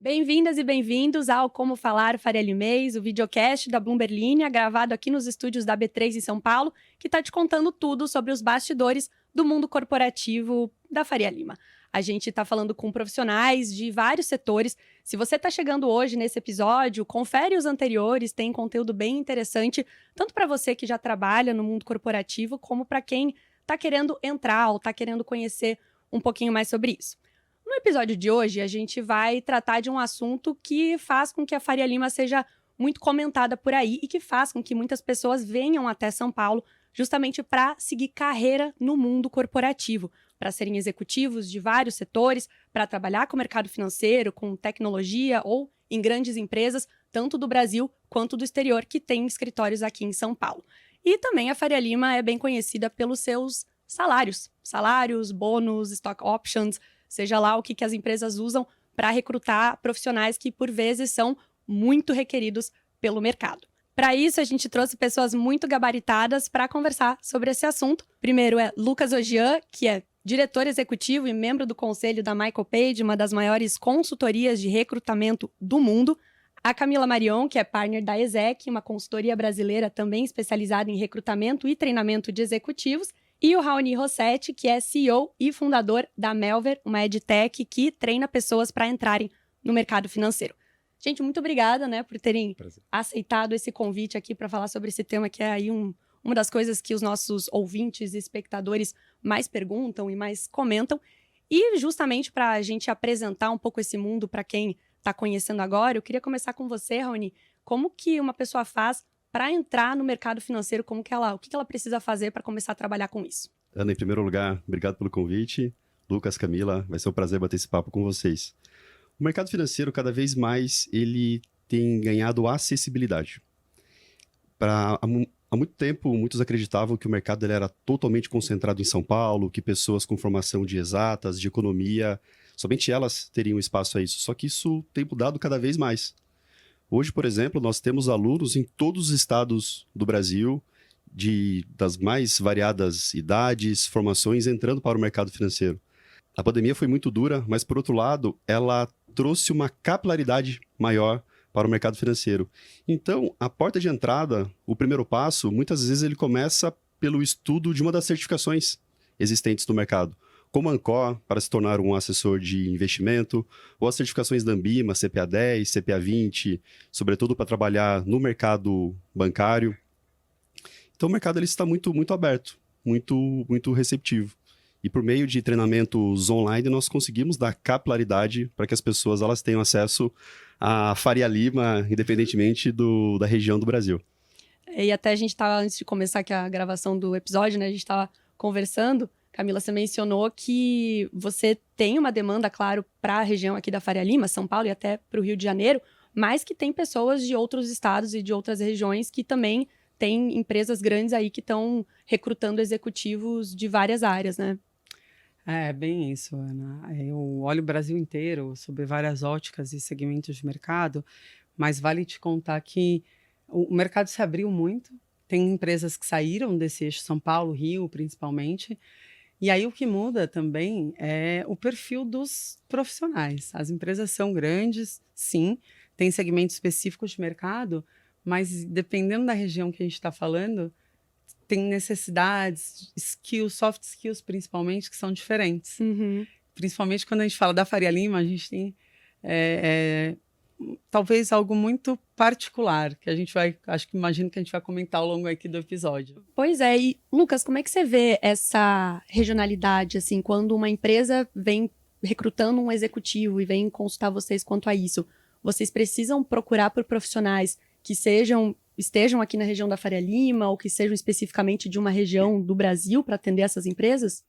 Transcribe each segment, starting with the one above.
Bem-vindas e bem-vindos ao Como Falar Faria Limês, o videocast da Bloomberg Linha, gravado aqui nos estúdios da B3 em São Paulo, que está te contando tudo sobre os bastidores do mundo corporativo da Faria Lima. A gente está falando com profissionais de vários setores. Se você está chegando hoje nesse episódio, confere os anteriores, tem conteúdo bem interessante, tanto para você que já trabalha no mundo corporativo, como para quem está querendo entrar ou está querendo conhecer um pouquinho mais sobre isso. No episódio de hoje, a gente vai tratar de um assunto que faz com que a Faria Lima seja muito comentada por aí e que faz com que muitas pessoas venham até São Paulo justamente para seguir carreira no mundo corporativo, para serem executivos de vários setores, para trabalhar com o mercado financeiro, com tecnologia ou em grandes empresas, tanto do Brasil quanto do exterior, que tem escritórios aqui em São Paulo. E também a Faria Lima é bem conhecida pelos seus salários, bônus, stock options, seja lá o que as empresas usam para recrutar profissionais que, por vezes, são muito requeridos pelo mercado. Para isso, a gente trouxe pessoas muito gabaritadas para conversar sobre esse assunto. Primeiro é Lucas Ogian, que é diretor executivo e membro do conselho da Michael Page, uma das maiores consultorias de recrutamento do mundo. A Camila Marion, que é partner da Exec, uma consultoria brasileira também especializada em recrutamento e treinamento de executivos. E o Raoni Rossetti, que é CEO e fundador da Melver, uma edtech que treina pessoas para entrarem no mercado financeiro. Gente, muito obrigada, por terem aceitado esse convite aqui para falar sobre esse tema, que é aí uma das coisas que os nossos ouvintes e espectadores mais perguntam e mais comentam. E justamente para a gente apresentar um pouco esse mundo para quem está conhecendo agora, eu queria começar com você, Raoni. Como que uma pessoa faz para entrar no mercado financeiro, o que ela precisa fazer para começar a trabalhar com isso? Ana, em primeiro lugar, obrigado pelo convite. Lucas, Camila, vai ser um prazer bater esse papo com vocês. O mercado financeiro, cada vez mais, ele tem ganhado acessibilidade. Há muito tempo, muitos acreditavam que o mercado ele era totalmente concentrado em São Paulo, que pessoas com formação de exatas, de economia, somente elas teriam espaço a isso. Só que isso tem mudado cada vez mais. Hoje, por exemplo, nós temos alunos em todos os estados do Brasil, das mais variadas idades, formações, entrando para o mercado financeiro. A pandemia foi muito dura, mas, por outro lado, ela trouxe uma capilaridade maior para o mercado financeiro. Então, a porta de entrada, o primeiro passo, muitas vezes ele começa pelo estudo de uma das certificações existentes no mercado, como a Ancor, para se tornar um assessor de investimento, ou as certificações da Ambima, CPA 10, CPA 20, sobretudo para trabalhar no mercado bancário. Então o mercado ele está muito, muito aberto, muito receptivo. E por meio de treinamentos online, nós conseguimos dar capilaridade para que as pessoas elas tenham acesso à Faria Lima, independentemente da região do Brasil. E até a gente estava, antes de começar aqui a gravação do episódio, a gente estava conversando. Camila, você mencionou que você tem uma demanda, claro, para a região aqui da Faria Lima, São Paulo e até para o Rio de Janeiro, mas que tem pessoas de outros estados e de outras regiões que também têm empresas grandes aí que estão recrutando executivos de várias áreas, né? É bem isso, Ana. Eu olho o Brasil inteiro sob várias óticas e segmentos de mercado, mas vale te contar que o mercado se abriu muito, tem empresas que saíram desse eixo São Paulo, Rio, principalmente. E aí o que muda também é o perfil dos profissionais. As empresas são grandes, sim, tem segmentos específicos de mercado, mas dependendo da região que a gente está falando, tem necessidades, skills, soft skills principalmente, que são diferentes. Uhum. Principalmente quando a gente fala da Faria Lima, a gente tem talvez algo muito particular, que a gente imagino que a gente vai comentar ao longo aqui do episódio. Pois é, e Lucas, como é que você vê essa regionalidade, assim, quando uma empresa vem recrutando um executivo e vem consultar vocês quanto a isso? Vocês precisam procurar por profissionais que estejam aqui na região da Faria Lima ou que sejam especificamente de uma região do Brasil para atender essas empresas?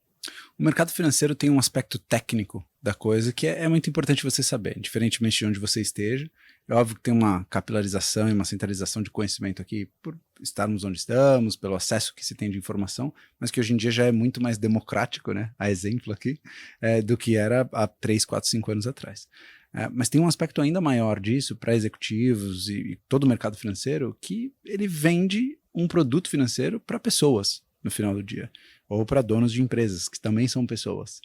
O mercado financeiro tem um aspecto técnico da coisa que é muito importante você saber, diferentemente de onde você esteja. É óbvio que tem uma capilarização e uma centralização de conhecimento aqui por estarmos onde estamos, pelo acesso que se tem de informação, mas que hoje em dia já é muito mais democrático, né? A exemplo aqui, do que era há 3, 4, 5 anos atrás. Mas tem um aspecto ainda maior disso para executivos e todo o mercado financeiro, que ele vende um produto financeiro para pessoas no final do dia, ou para donos de empresas, que também são pessoas.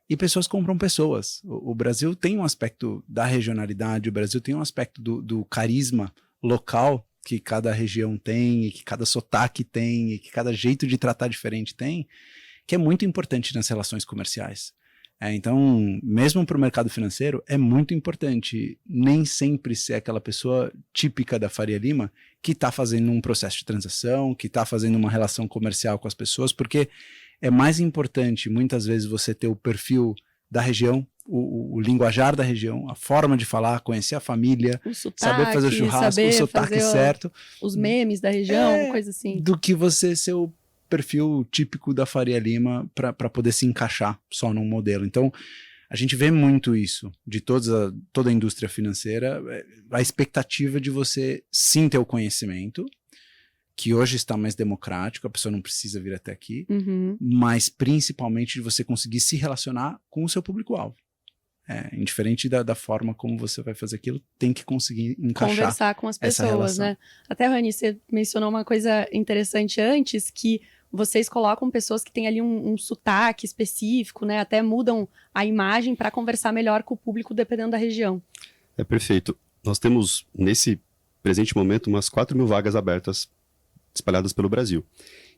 e pessoas compram pessoas. O Brasil tem um aspecto da regionalidade, o Brasil tem um aspecto do carisma local que cada região tem, e que cada sotaque tem, e que cada jeito de tratar diferente tem, que é muito importante nas relações comerciais. Então, mesmo para o mercado financeiro, é muito importante nem sempre ser aquela pessoa típica da Faria Lima que está fazendo um processo de transação, que está fazendo uma relação comercial com as pessoas, porque é mais importante, muitas vezes, você ter o perfil da região, o linguajar da região, a forma de falar, conhecer a família, O sotaque, saber fazer o churrasco, o sotaque certo. Os memes da região, coisa assim. Do que você ser o perfil típico da Faria Lima para poder se encaixar só num modelo. Então, a gente vê muito isso de toda a indústria financeira, a expectativa de você sim ter o conhecimento, que hoje está mais democrático, a pessoa não precisa vir até aqui, mas principalmente de você conseguir se relacionar com o seu público-alvo. Indiferente da forma como você vai fazer aquilo, tem que conseguir encaixar conversar com as pessoas, né? Até, Rani, você mencionou uma coisa interessante antes, que vocês colocam pessoas que têm ali um sotaque específico, né? Até mudam a imagem para conversar melhor com o público, dependendo da região. Perfeito. Nós temos, nesse presente momento, umas 4.000 vagas abertas espalhadas pelo Brasil.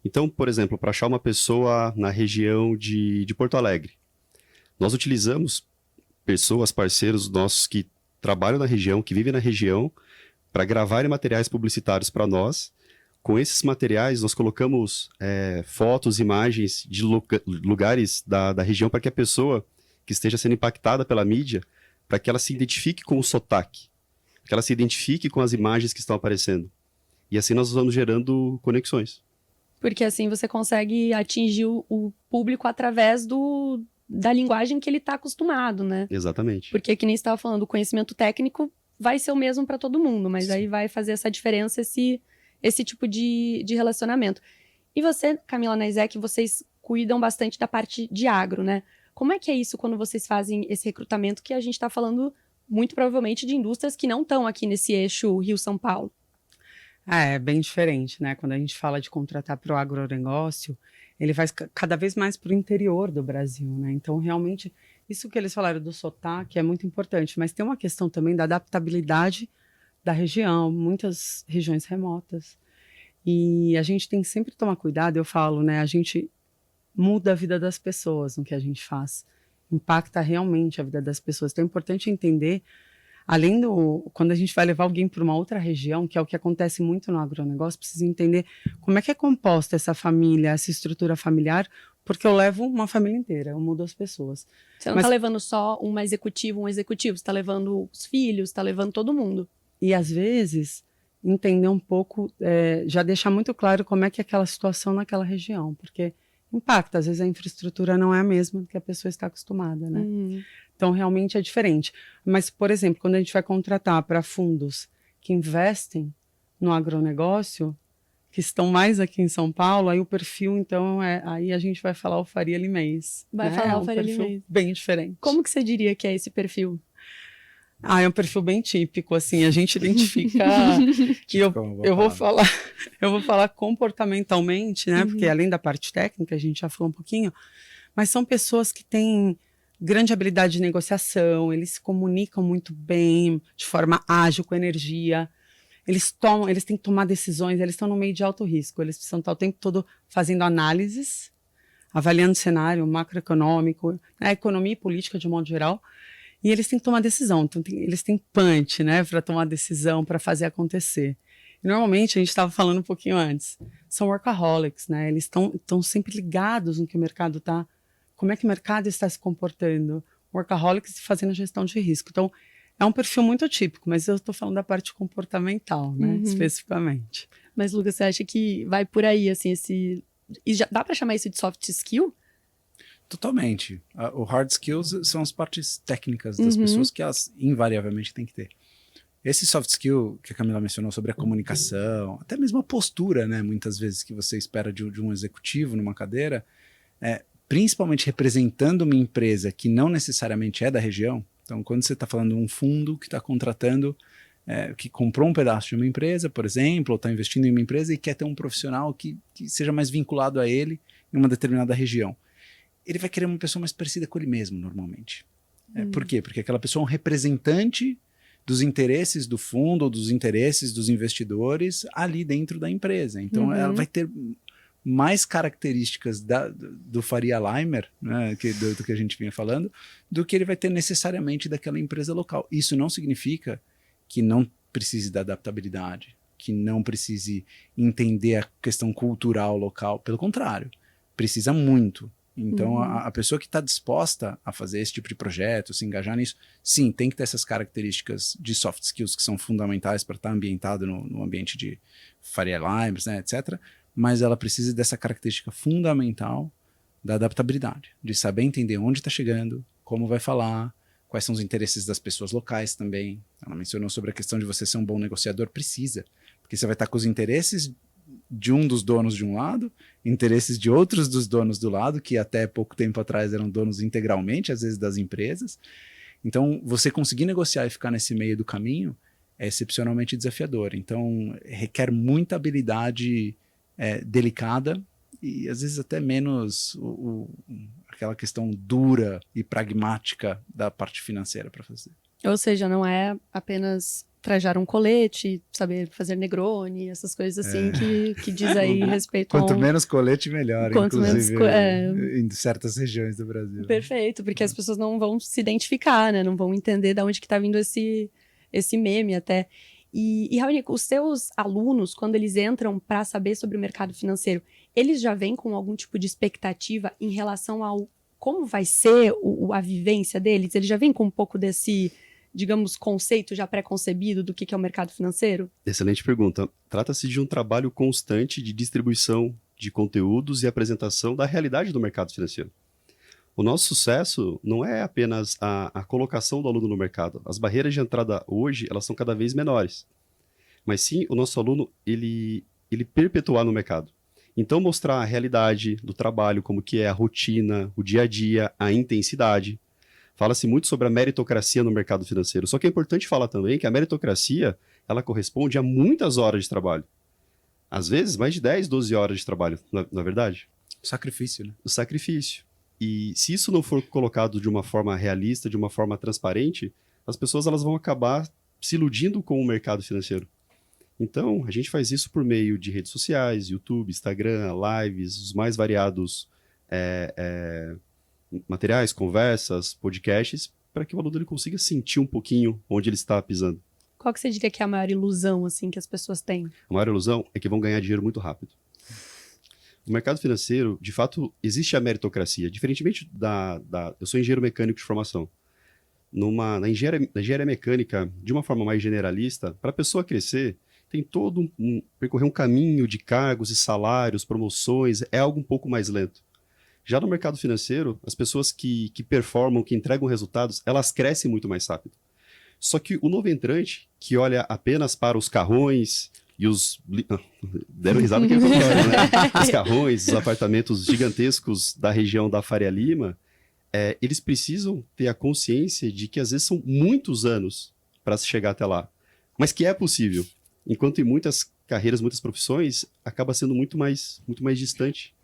Então, por exemplo, para achar uma pessoa na região de Porto Alegre, nós utilizamos pessoas, parceiros nossos que trabalham na região, que vivem na região, para gravarem materiais publicitários para nós. Com esses materiais, nós colocamos fotos, imagens de lugares da região para que a pessoa que esteja sendo impactada pela mídia, para que ela se identifique com o sotaque, que ela se identifique com as imagens que estão aparecendo. E assim nós vamos gerando conexões. Porque assim você consegue atingir o público através da linguagem que ele está acostumado, né? Exatamente. Porque, que nem você estava falando, o conhecimento técnico vai ser o mesmo para todo mundo, mas aí vai fazer essa diferença esse tipo de relacionamento. E você, Camila, na Isaac, vocês cuidam bastante da parte de agro, né? Como é que é isso quando vocês fazem esse recrutamento, que a gente está falando muito provavelmente de indústrias que não estão aqui nesse eixo Rio-São Paulo? É bem diferente, né? Quando a gente fala de contratar para o agronegócio, ele vai cada vez mais para o interior do Brasil, né? Então, realmente, isso que eles falaram do sotaque é muito importante, mas tem uma questão também da adaptabilidade da região, muitas regiões remotas. E a gente tem que sempre tomar cuidado, eu falo, né? A gente muda a vida das pessoas no que a gente faz, impacta realmente a vida das pessoas. Então, é importante entender, quando a gente vai levar alguém para uma outra região, que é o que acontece muito no agronegócio, precisa entender como é que é composta essa família, essa estrutura familiar, porque eu levo uma família inteira, eu mudo as pessoas. Você não está levando só um executivo, você está levando os filhos, está levando todo mundo. E, às vezes, entender um pouco, já deixar muito claro como é que é aquela situação naquela região, porque impacta, às vezes a infraestrutura não é a mesma que a pessoa está acostumada, né? Então, realmente é diferente. Mas, por exemplo, quando a gente vai contratar para fundos que investem no agronegócio, que estão mais aqui em São Paulo, aí o perfil, então, aí a gente vai falar o Faria Limês. Vai falar o Faria Limês. Bem diferente. Como que você diria que é esse perfil? É um perfil bem típico, assim, a gente identifica que eu vou falar comportamentalmente, né? Porque além da parte técnica, a gente já falou um pouquinho, mas são pessoas que têm grande habilidade de negociação, eles se comunicam muito bem, de forma ágil, com energia, eles têm que tomar decisões, eles estão no meio de alto risco, eles precisam estar o tempo todo fazendo análises, avaliando o cenário macroeconômico, a economia e política de um modo geral, e eles têm que tomar decisão, então eles têm punch, né, para tomar decisão, para fazer acontecer. E normalmente, a gente estava falando um pouquinho antes, são workaholics, né, eles estão sempre ligados no que o mercado está, como é que o mercado está se comportando, workaholics fazendo gestão de risco. Então, é um perfil muito típico, mas eu estou falando da parte comportamental, né, especificamente. Mas, Lucas, você acha que vai por aí, assim, e já dá para chamar isso de soft skill? Totalmente. O hard skills são as partes técnicas das pessoas que elas invariavelmente têm que ter. Esse soft skill que a Camila mencionou sobre a comunicação, até mesmo a postura, né, muitas vezes que você espera de um executivo numa cadeira, principalmente representando uma empresa que não necessariamente é da região. Então, quando você está falando de um fundo que está contratando, que comprou um pedaço de uma empresa, por exemplo, ou está investindo em uma empresa e quer ter um profissional que seja mais vinculado a ele em uma determinada região. ele vai querer uma pessoa mais parecida com ele mesmo, normalmente. Por quê? Porque aquela pessoa é um representante dos interesses do fundo ou dos interesses dos investidores ali dentro da empresa. Então, ela vai ter mais características do Faria Limer, né, do que a gente vinha falando, do que ele vai ter necessariamente daquela empresa local. Isso não significa que não precise da adaptabilidade, que não precise entender a questão cultural local. Pelo contrário, precisa muito. Então, a pessoa que está disposta a fazer esse tipo de projeto, se engajar nisso, sim, tem que ter essas características de soft skills que são fundamentais para estar ambientado no ambiente de Faria Limers, né, etc., mas ela precisa dessa característica fundamental da adaptabilidade, de saber entender onde está chegando, como vai falar, quais são os interesses das pessoas locais também. Ela mencionou sobre a questão de você ser um bom negociador, precisa, porque você vai estar com os interesses de um dos donos de um lado, interesses de outros dos donos do lado, que até pouco tempo atrás eram donos integralmente, às vezes, das empresas. Então, você conseguir negociar e ficar nesse meio do caminho é excepcionalmente desafiador. Então, requer muita habilidade delicada e às vezes até menos aquela questão dura e pragmática da parte financeira para fazer. Ou seja, não é apenas trajar um colete, saber fazer Negroni, essas coisas assim que diz aí respeito Quanto ao... menos colete, melhor, Quanto inclusive menos em certas regiões do Brasil. Perfeito, porque as pessoas não vão se identificar, né? Não vão entender de onde que tá vindo esse meme até. E Raoni, os seus alunos, quando eles entram para saber sobre o mercado financeiro, eles já vêm com algum tipo de expectativa em relação ao como vai ser a vivência deles? Eles já vêm com um pouco desse, digamos, conceito já pré-concebido do que é o mercado financeiro? Excelente pergunta. Trata-se de um trabalho constante de distribuição de conteúdos e apresentação da realidade do mercado financeiro. O nosso sucesso não é apenas a colocação do aluno no mercado. As barreiras de entrada hoje, elas são cada vez menores. Mas sim, o nosso aluno, ele perpetuar no mercado. Então, mostrar a realidade do trabalho, como que é a rotina, o dia a dia, a intensidade. Fala-se muito sobre a meritocracia no mercado financeiro. Só que é importante falar também que a meritocracia, ela corresponde a muitas horas de trabalho. Às vezes, mais de 10, 12 horas de trabalho, não é verdade? O sacrifício, né? O sacrifício. E se isso não for colocado de uma forma realista, de uma forma transparente, as pessoas elas vão acabar se iludindo com o mercado financeiro. Então, a gente faz isso por meio de redes sociais, YouTube, Instagram, lives, os mais variados materiais, conversas, podcasts, para que o aluno ele consiga sentir um pouquinho onde ele está pisando. Qual que você diria que é a maior ilusão assim, que as pessoas têm? A maior ilusão é que vão ganhar dinheiro muito rápido. No mercado financeiro, de fato, existe a meritocracia. Diferentemente eu sou engenheiro mecânico de formação. Na engenharia mecânica, de uma forma mais generalista, para a pessoa crescer, tem todo percorrer um caminho de cargos e salários, promoções, é algo um pouco mais lento. Já no mercado financeiro, as pessoas que performam, que entregam resultados, elas crescem muito mais rápido. Só que o novo entrante, que olha apenas para os carrões e os... Deram risada que eu falei, né? Os carrões, os apartamentos gigantescos da região da Faria Lima, eles precisam ter a consciência de que às vezes são muitos anos para se chegar até lá. Mas que é possível. Enquanto em muitas carreiras, muitas profissões, acaba sendo muito mais distante.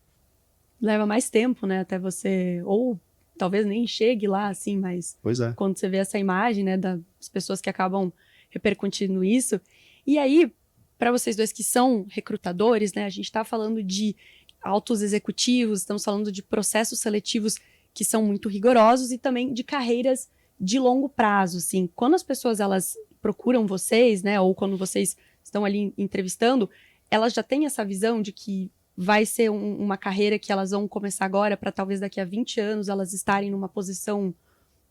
Leva mais tempo, né, até você... Ou talvez nem chegue lá, assim, mas... Pois é. Quando você vê essa imagem, né, das pessoas que acabam repercutindo isso. E aí, para vocês dois que são recrutadores, né, a gente está falando de altos executivos, estamos falando de processos seletivos que são muito rigorosos e também de carreiras de longo prazo, assim. Quando as pessoas, elas procuram vocês, né, ou quando vocês estão ali entrevistando, elas já têm essa visão de que vai ser uma carreira que elas vão começar agora para talvez daqui a 20 anos elas estarem numa posição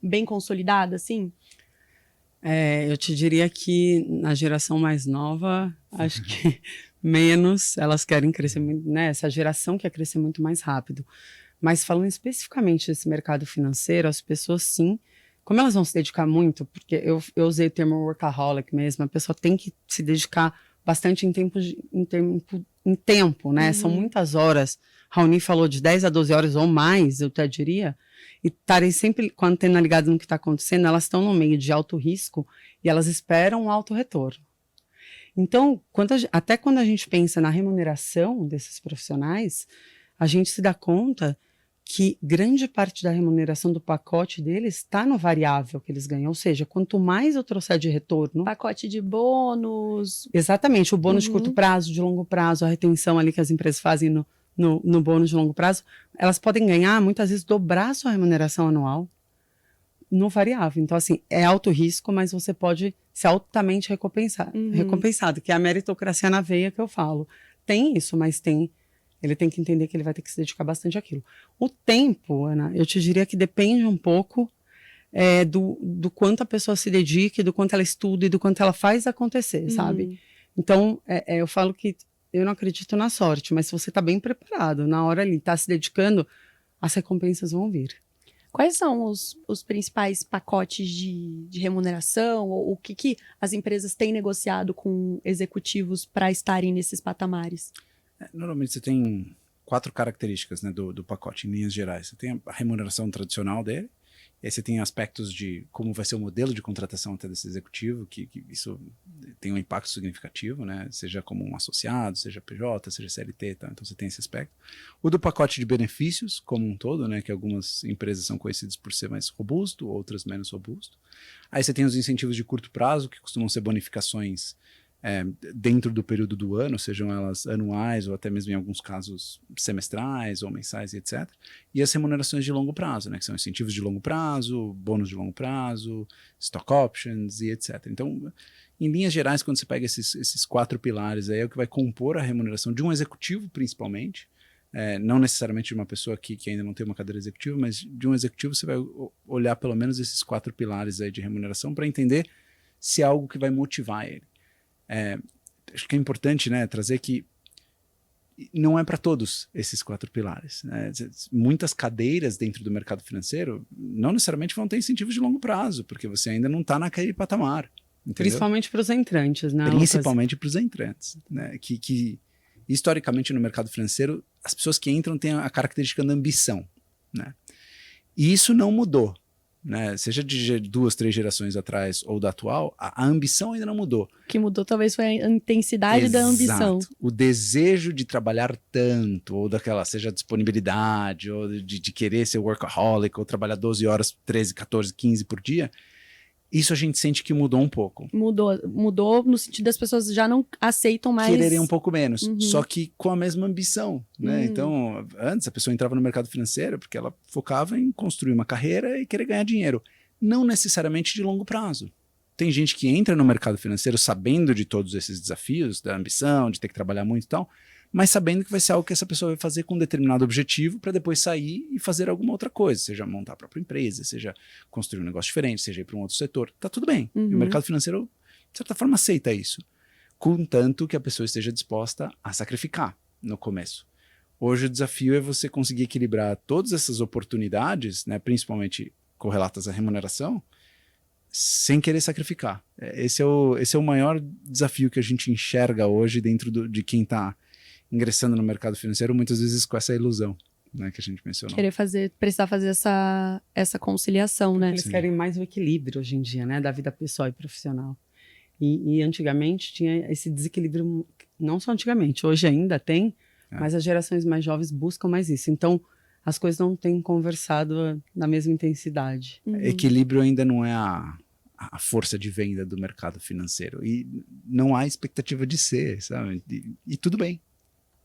bem consolidada, assim? Eu te diria que na geração mais nova, acho que menos, elas querem crescer muito, né? Essa geração quer crescer muito mais rápido. Mas falando especificamente desse mercado financeiro, as pessoas sim, como elas vão se dedicar muito, porque eu usei o termo workaholic mesmo, a pessoa tem que se dedicar bastante em tempo, né? São muitas horas. Raoni falou de 10 a 12 horas ou mais, eu até diria, e estarem sempre com a antena ligada no que está acontecendo, elas estão no meio de alto risco e elas esperam um alto retorno. Então, até quando a gente pensa na remuneração desses profissionais, a gente se dá conta que grande parte da remuneração do pacote deles está no variável que eles ganham. Ou seja, quanto mais eu trouxer de retorno... Pacote de bônus. Exatamente, o bônus de curto prazo, de longo prazo, a retenção ali que as empresas fazem no bônus de longo prazo, elas podem ganhar, muitas vezes, dobrar a sua remuneração anual no variável. Então, assim, é alto risco, mas você pode ser altamente recompensado, que é a meritocracia na veia que eu falo. Tem isso, mas ele tem que entender que ele vai ter que se dedicar bastante àquilo. O tempo, Ana, eu te diria que depende um pouco do quanto a pessoa se dedica, do quanto ela estuda e do quanto ela faz acontecer, sabe? Então, eu falo que eu não acredito na sorte, mas se você está bem preparado, na hora ali, está se dedicando, as recompensas vão vir. Quais são os principais pacotes de remuneração? Ou o que as empresas têm negociado com executivos para estarem nesses patamares? Normalmente você tem 4 características, né, do pacote, em linhas gerais. Você tem a remuneração tradicional dele, e aí você tem aspectos de como vai ser o modelo de contratação até desse executivo, que isso tem um impacto significativo, né, seja como um associado, seja PJ, seja CLT, tá? Então você tem esse aspecto. O do pacote de benefícios, como um todo, né, que algumas empresas são conhecidas por ser mais robusto, outras menos robusto. Aí você tem os incentivos de curto prazo, que costumam ser bonificações dentro do período do ano, sejam elas anuais ou até mesmo em alguns casos semestrais ou mensais e etc. E as remunerações de longo prazo, né, que são incentivos de longo prazo, bônus de longo prazo, stock options e etc. Então, em linhas gerais, quando você pega esses 4 pilares, aí é o que vai compor a remuneração de um executivo, principalmente, não necessariamente de uma pessoa que ainda não tem uma cadeira executiva, mas de um executivo você vai olhar pelo menos esses 4 pilares aí de remuneração para entender se é algo que vai motivar ele. Acho que é importante, né, trazer que não é para todos esses 4 pilares, né? Muitas cadeiras dentro do mercado financeiro não necessariamente vão ter incentivos de longo prazo, porque você ainda não está naquele patamar. Entendeu? Principalmente para os entrantes, né? Principalmente para os entrantes, né? Que historicamente no mercado financeiro as pessoas que entram têm a característica da ambição, né? E isso não mudou. Né, seja de 2, 3 gerações atrás ou da atual, a ambição ainda não mudou. O que mudou talvez foi a intensidade da ambição. O desejo de trabalhar tanto, ou daquela, seja a disponibilidade, ou de querer ser workaholic, ou trabalhar 12 horas, 13, 14, 15 por dia, isso a gente sente que mudou um pouco. Mudou no sentido das pessoas já não aceitam mais... Quererem um pouco menos, só que com a mesma ambição, né? Então, antes a pessoa entrava no mercado financeiro porque ela focava em construir uma carreira e querer ganhar dinheiro. Não necessariamente de longo prazo. Tem gente que entra no mercado financeiro sabendo de todos esses desafios, da ambição, de ter que trabalhar muito e tal, mas sabendo que vai ser algo que essa pessoa vai fazer com um determinado objetivo para depois sair e fazer alguma outra coisa, seja montar a própria empresa, seja construir um negócio diferente, seja ir para um outro setor. Tá tudo bem. E o mercado financeiro, de certa forma, aceita isso, contanto que a pessoa esteja disposta a sacrificar no começo. Hoje o desafio é você conseguir equilibrar todas essas oportunidades, né, principalmente correlatas à remuneração, sem querer sacrificar. Esse é o maior desafio que a gente enxerga hoje dentro de quem está ingressando no mercado financeiro, muitas vezes com essa ilusão, né, que a gente mencionou. Precisar fazer essa conciliação, né? Eles querem mais o equilíbrio hoje em dia, né, da vida pessoal e profissional. E antigamente tinha esse desequilíbrio, não só antigamente, hoje ainda tem, mas as gerações mais jovens buscam mais isso. Então, as coisas não têm conversado na mesma intensidade. Equilíbrio ainda não é a força de venda do mercado financeiro. E não há expectativa de ser, sabe? E tudo bem.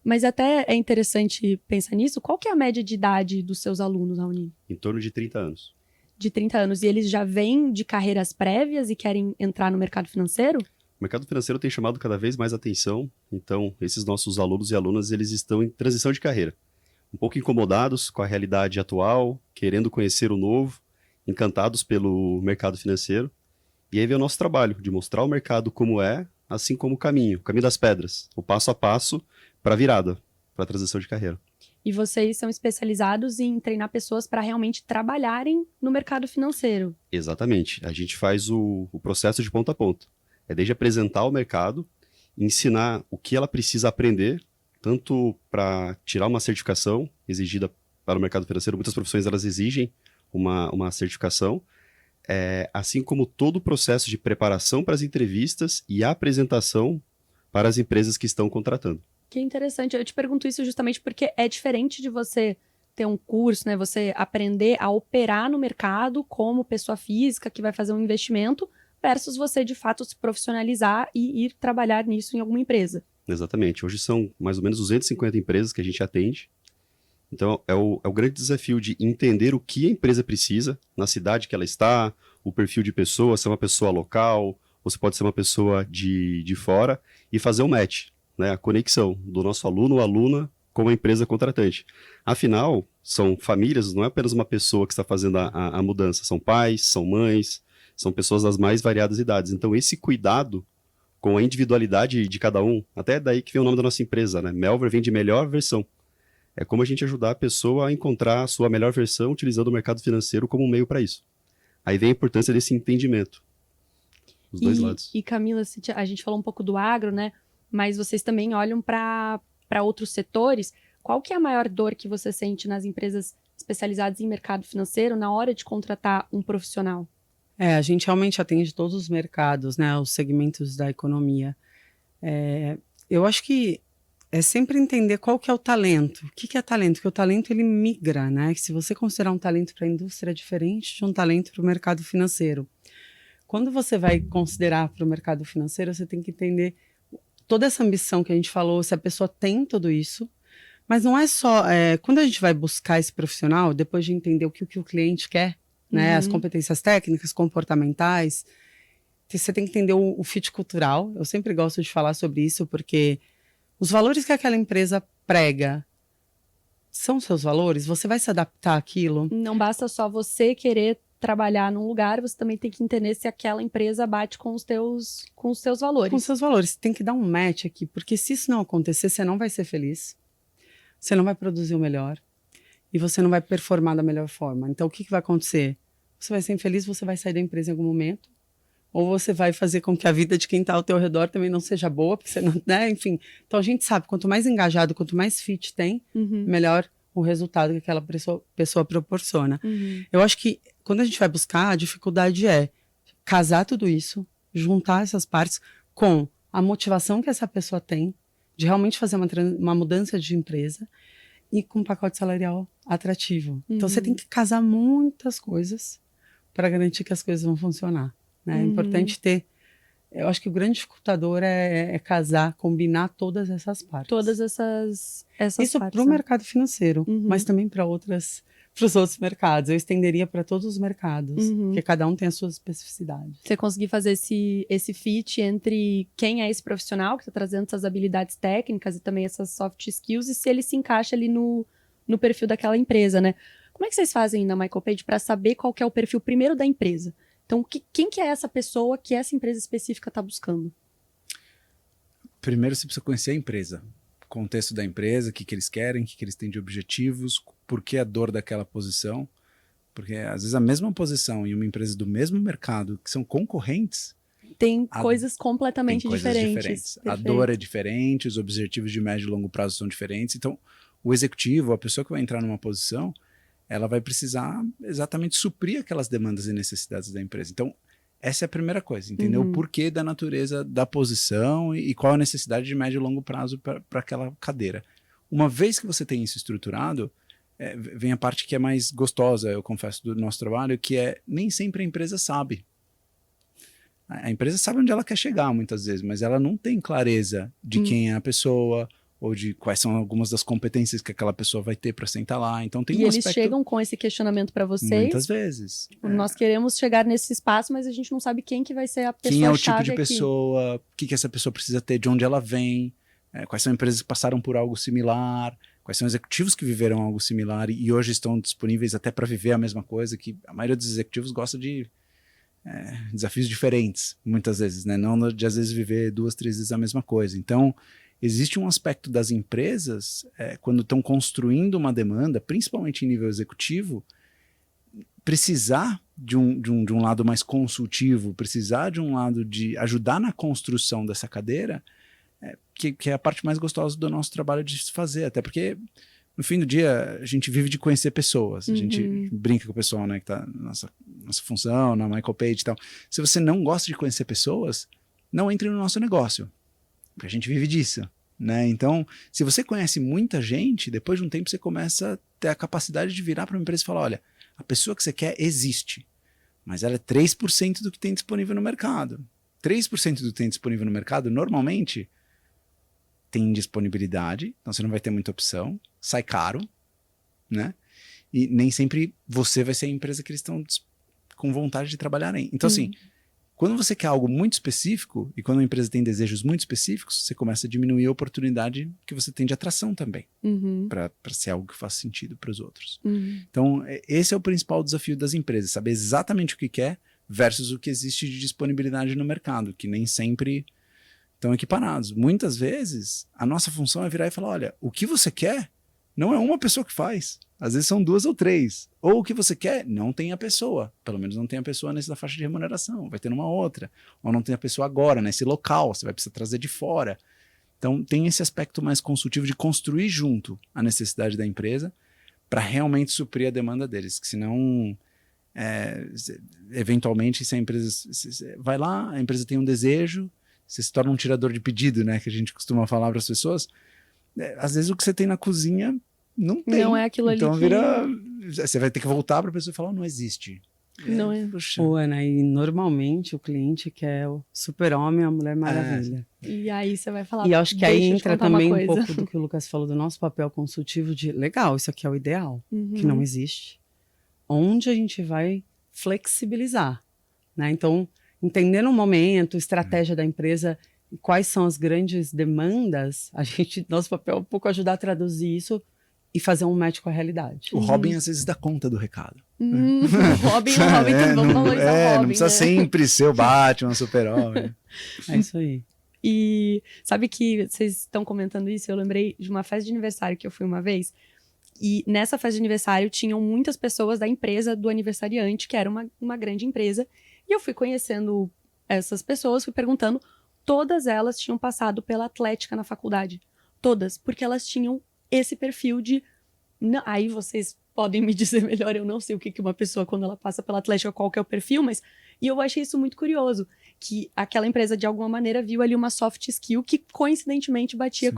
Mas até é interessante pensar nisso. Qual que é a média de idade dos seus alunos, Raoni? Em torno de 30 anos. De 30 anos. E eles já vêm de carreiras prévias e querem entrar no mercado financeiro? O mercado financeiro tem chamado cada vez mais atenção. Então, esses nossos alunos e alunas, eles estão em transição de carreira. Um pouco incomodados com a realidade atual, querendo conhecer o novo, encantados pelo mercado financeiro. E aí vem o nosso trabalho, de mostrar o mercado como é, assim como o caminho das pedras, o passo a passo para a virada, para a transição de carreira. E vocês são especializados em treinar pessoas para realmente trabalharem no mercado financeiro. Exatamente. A gente faz o processo de ponta a ponta. É desde apresentar o mercado, ensinar o que ela precisa aprender, tanto para tirar uma certificação exigida para o mercado financeiro. Muitas profissões elas exigem uma certificação, assim como todo o processo de preparação para as entrevistas e a apresentação para as empresas que estão contratando. Que interessante. Eu te pergunto isso justamente porque é diferente de você ter um curso, né? Você aprender a operar no mercado como pessoa física que vai fazer um investimento versus você, de fato, se profissionalizar e ir trabalhar nisso em alguma empresa. Exatamente. Hoje são mais ou menos 250 empresas que a gente atende. Então, é o grande desafio de entender o que a empresa precisa, na cidade que ela está, o perfil de pessoa, se é uma pessoa local, ou se pode ser uma pessoa de fora, e fazer o match, né? A conexão do nosso aluno ou aluna com a empresa contratante. Afinal, são famílias, não é apenas uma pessoa que está fazendo a mudança, são pais, são mães, são pessoas das mais variadas idades. Então, esse cuidado com a individualidade de cada um, até daí que vem o nome da nossa empresa, né? Melver vem de melhor versão. É como a gente ajudar a pessoa a encontrar a sua melhor versão utilizando o mercado financeiro como um meio para isso. Aí vem a importância desse entendimento, dos dois lados. E Camila, a gente falou um pouco do agro, né? Mas vocês também olham para outros setores. Qual que é a maior dor que você sente nas empresas especializadas em mercado financeiro na hora de contratar um profissional? A gente realmente atende todos os mercados, né? Os segmentos da economia. Eu acho que é sempre entender qual que é o talento. O que é talento? Porque o talento, ele migra, né? Se você considerar um talento para a indústria, é diferente de um talento para o mercado financeiro. Quando você vai considerar para o mercado financeiro, você tem que entender toda essa ambição que a gente falou, se a pessoa tem tudo isso. Mas não é só... quando a gente vai buscar esse profissional, depois de entender o que o cliente quer, né? As competências técnicas, comportamentais, você tem que entender o fit cultural. Eu sempre gosto de falar sobre isso, porque os valores que aquela empresa prega são seus valores? Você vai se adaptar àquilo? Não basta só você querer trabalhar num lugar, você também tem que entender se aquela empresa bate com os teus valores. Com os seus valores. Tem que dar um match aqui, porque se isso não acontecer, você não vai ser feliz, você não vai produzir o melhor e você não vai performar da melhor forma. Então, o que vai acontecer? Você vai ser infeliz, você vai sair da empresa em algum momento, ou você vai fazer com que a vida de quem está ao teu redor também não seja boa, porque você não, né? Enfim. Então a gente sabe, quanto mais engajado, quanto mais fit tem, melhor o resultado que aquela pessoa proporciona. Eu acho que quando a gente vai buscar, a dificuldade é casar tudo isso, juntar essas partes com a motivação que essa pessoa tem de realmente fazer uma mudança de empresa e com um pacote salarial atrativo. Então você tem que casar muitas coisas para garantir que as coisas vão funcionar. Né? É importante ter... Eu acho que o grande dificultador é casar, combinar todas essas partes. Todas essas isso partes. Para o mercado financeiro, mas também para os outros mercados. Eu estenderia para todos os mercados, porque cada um tem as suas especificidades. Você conseguir fazer esse fit entre quem é esse profissional que está trazendo essas habilidades técnicas e também essas soft skills e se ele se encaixa ali no perfil daquela empresa, né? Como é que vocês fazem na Michael Page para saber qual que é o perfil primeiro da empresa? Então, quem que é essa pessoa que essa empresa específica está buscando? Primeiro, você precisa conhecer a empresa. O contexto da empresa, o que eles querem, o que eles têm de objetivos, por que a dor daquela posição. Porque, às vezes, a mesma posição em uma empresa do mesmo mercado, que são concorrentes... Tem coisas completamente diferentes. A dor é diferente, os objetivos de médio e longo prazo são diferentes. Então, o executivo, a pessoa que vai entrar numa posição... ela vai precisar exatamente suprir aquelas demandas e necessidades da empresa. Então, essa é a primeira coisa, entender o porquê da natureza da posição e qual a necessidade de médio e longo prazo para aquela cadeira. Uma vez que você tem isso estruturado, vem a parte que é mais gostosa, eu confesso, do nosso trabalho, que é nem sempre a empresa sabe. A empresa sabe onde ela quer chegar, muitas vezes, mas ela não tem clareza de quem é a pessoa, ou de quais são algumas das competências que aquela pessoa vai ter para sentar lá. Então tem eles chegam com esse questionamento para vocês? Muitas vezes. Nós queremos chegar nesse espaço, mas a gente não sabe quem que vai ser a pessoa-chave. Quem é o tipo de pessoa, o que essa pessoa precisa ter, de onde ela vem, quais são empresas que passaram por algo similar, quais são executivos que viveram algo similar e hoje estão disponíveis até para viver a mesma coisa, que a maioria dos executivos gosta de desafios diferentes, muitas vezes, né? Não de às vezes viver 2, 3 vezes a mesma coisa. Então, existe um aspecto das empresas, quando estão construindo uma demanda, principalmente em nível executivo, precisar de um lado mais consultivo, precisar de um lado de ajudar na construção dessa cadeira, que é a parte mais gostosa do nosso trabalho de se fazer, até porque no fim do dia a gente vive de conhecer pessoas, a gente brinca com o pessoal, né, que está na nossa função, na Michael Page e tal. Se você não gosta de conhecer pessoas, não entre no nosso negócio. Porque a gente vive disso, né? Então, se você conhece muita gente, depois de um tempo você começa ter a capacidade de virar para uma empresa e falar, olha, a pessoa que você quer existe, mas ela é 3% do que tem disponível no mercado. 3% do que tem disponível no mercado, normalmente, tem disponibilidade, então você não vai ter muita opção, sai caro, né? E nem sempre você vai ser a empresa que eles estão com vontade de trabalhar em. Então, assim, quando você quer algo muito específico, e quando uma empresa tem desejos muito específicos, você começa a diminuir a oportunidade que você tem de atração também, para ser algo que faça sentido para os outros. Então, esse é o principal desafio das empresas, saber exatamente o que quer versus o que existe de disponibilidade no mercado, que nem sempre estão equiparados. Muitas vezes, a nossa função é virar e falar, olha, o que você quer não é uma pessoa que faz. Às vezes são 2 ou 3. Ou o que você quer, não tem a pessoa. Pelo menos não tem a pessoa nessa faixa de remuneração. Vai ter numa outra. Ou não tem a pessoa agora, nesse local. Você vai precisar trazer de fora. Então, tem esse aspecto mais consultivo de construir junto a necessidade da empresa para realmente suprir a demanda deles. Que senão, eventualmente, se a empresa vai lá, a empresa tem um desejo, você se torna um tirador de pedido, né? Que a gente costuma falar para as pessoas. Às vezes o que você tem na cozinha não tem. Não é aquilo ali então que... vira... Você vai ter que voltar para a pessoa e falar, não existe. Não é. Puxa. Pô, Ana, e normalmente o cliente quer o super-homem, a Mulher Maravilha. E aí você vai falar... E acho que aí "Deixa eu te entra contar uma também um coisa." pouco do que o Lucas falou do nosso papel consultivo de, legal, isso aqui é o ideal, que não existe. Onde a gente vai flexibilizar, né? Então, entendendo o momento, estratégia da empresa, e quais são as grandes demandas, nosso papel é um pouco ajudar a traduzir isso e fazer um match com a realidade. O Robin às vezes dá conta do recado. O Robin, vamos valorizar o Robin. Não precisa sempre ser o Batman, o super-homem. É isso aí. E sabe que vocês estão comentando isso, eu lembrei de uma festa de aniversário que eu fui uma vez, e nessa festa de aniversário tinham muitas pessoas da empresa do aniversariante, que era uma grande empresa, e eu fui conhecendo essas pessoas, fui perguntando, todas elas tinham passado pela Atlética na faculdade. Todas, porque elas tinham esse perfil de... Não, aí vocês podem me dizer melhor, eu não sei o que uma pessoa, quando ela passa pela Atlética, qual que é o perfil, mas... E eu achei isso muito curioso, que aquela empresa, de alguma maneira, viu ali uma soft skill que, coincidentemente, batia Sim.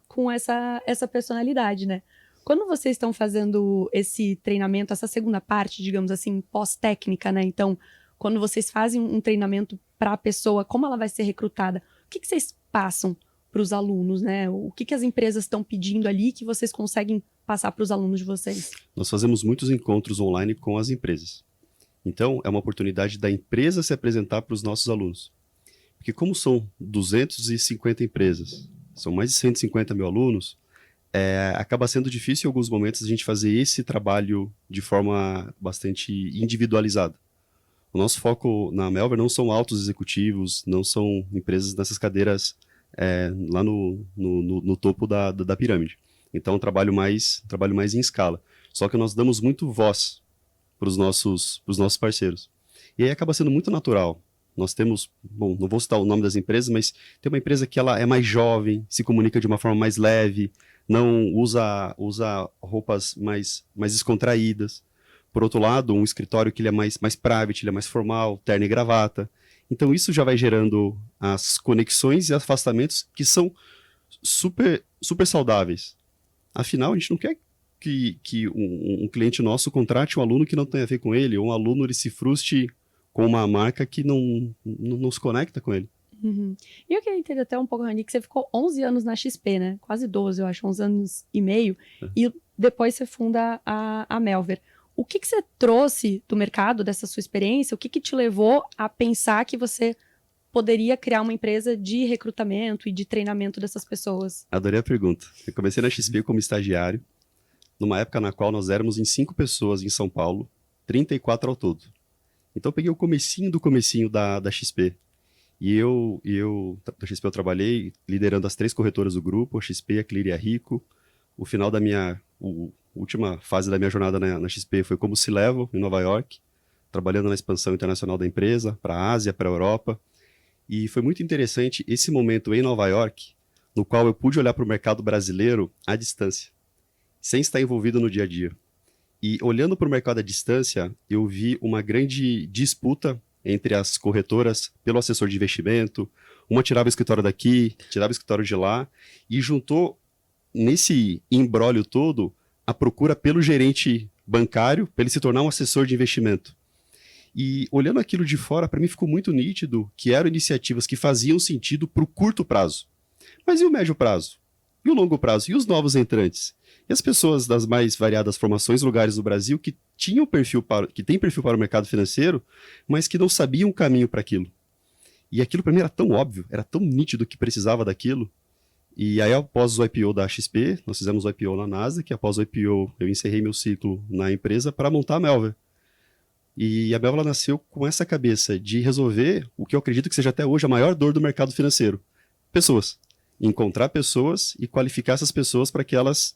com essa personalidade, né? Quando vocês estão fazendo esse treinamento, essa segunda parte, digamos assim, pós-técnica, né? Então, quando vocês fazem um treinamento para a pessoa, como ela vai ser recrutada, o que vocês passam para os alunos, né? O que as empresas estão pedindo ali que vocês conseguem passar para os alunos de vocês? Nós fazemos muitos encontros online com as empresas. Então, é uma oportunidade da empresa se apresentar para os nossos alunos. Porque como são 250 empresas, são mais de 150 mil alunos, acaba sendo difícil em alguns momentos a gente fazer esse trabalho de forma bastante individualizada. O nosso foco na Melver não são altos executivos, não são empresas nessas cadeiras lá no topo da pirâmide. Então, um trabalho mais em escala. Só que nós damos muito voz para os nossos parceiros. E aí acaba sendo muito natural. Nós temos, bom, não vou citar o nome das empresas, mas tem uma empresa que ela é mais jovem, se comunica de uma forma mais leve, não usa roupas mais descontraídas. Por outro lado, um escritório que ele é mais private, ele é mais formal, terno e gravata. Então isso já vai gerando as conexões e afastamentos que são super, super saudáveis. Afinal, a gente não quer que um cliente nosso contrate um aluno que não tem a ver com ele, ou um aluno ele se frustre com uma marca que não se conecta com ele. Uhum. E eu queria entender até um pouco, Rani, que você ficou 11 anos na XP, né? Quase 12, eu acho, 11 anos e meio. E depois você funda a Melver. O que você trouxe do mercado, dessa sua experiência? O que te levou a pensar que você poderia criar uma empresa de recrutamento e de treinamento dessas pessoas? Adorei a pergunta. Eu comecei na XP como estagiário, numa época na qual nós éramos em 5 pessoas em São Paulo, 34 ao todo. Então eu peguei o comecinho da XP. E da XP eu trabalhei liderando as 3 corretoras do grupo, a XP, a Clear e a Rico. O final da última fase da minha jornada na XP foi como C-Level, em Nova York, trabalhando na expansão internacional da empresa, para a Ásia, para a Europa. E foi muito interessante esse momento em Nova York, no qual eu pude olhar para o mercado brasileiro à distância, sem estar envolvido no dia a dia. E olhando para o mercado à distância, eu vi uma grande disputa entre as corretoras pelo assessor de investimento. Uma tirava o escritório daqui, tirava o escritório de lá, e juntou, nesse imbróglio todo, a procura pelo gerente bancário para ele se tornar um assessor de investimento. E olhando aquilo de fora, para mim ficou muito nítido que eram iniciativas que faziam sentido para o curto prazo. Mas e o médio prazo? E o longo prazo? E os novos entrantes? E as pessoas das mais variadas formações e lugares do Brasil que têm perfil para o mercado financeiro, mas que não sabiam o caminho para aquilo. E aquilo para mim era tão óbvio, era tão nítido que precisava daquilo. E aí, após o IPO da XP, nós fizemos o IPO na Nasdaq, após o IPO eu encerrei meu ciclo na empresa para montar a Melver. E a Melver nasceu com essa cabeça de resolver o que eu acredito que seja até hoje a maior dor do mercado financeiro. Pessoas. Encontrar pessoas e qualificar essas pessoas para que elas